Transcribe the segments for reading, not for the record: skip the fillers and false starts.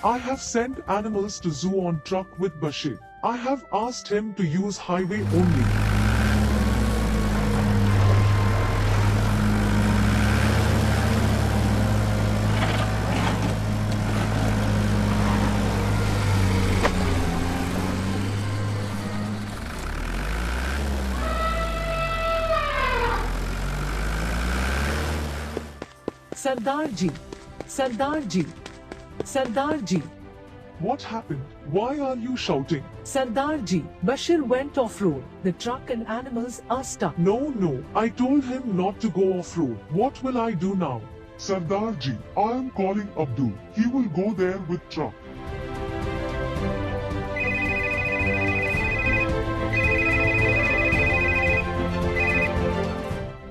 I have sent animals to zoo on truck with Bashir. I have asked him to use highway only. Sardarji, Sardarji, Sardarji. What happened? Why are you shouting? Sardarji, Bashir went off-road. The truck and animals are stuck. No, I told him not to go off-road. What will I do now? Sardarji, I am calling Abdul. He will go there with truck.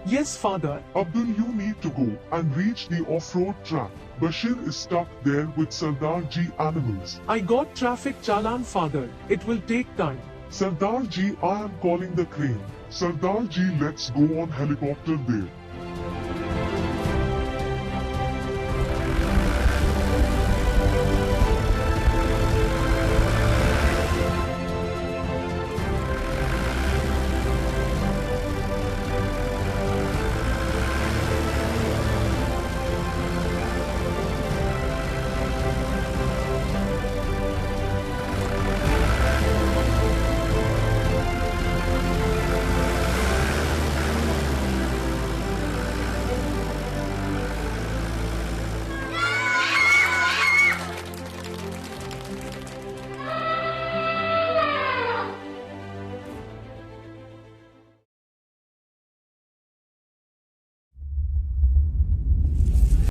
Yes, father. Abdul, you need to go and reach the off-road track. Bashir is stuck there with Sardarji animals. I got traffic challan, father. It will take time. Sardarji, I am calling the crane. Sardarji, let's go on helicopter there.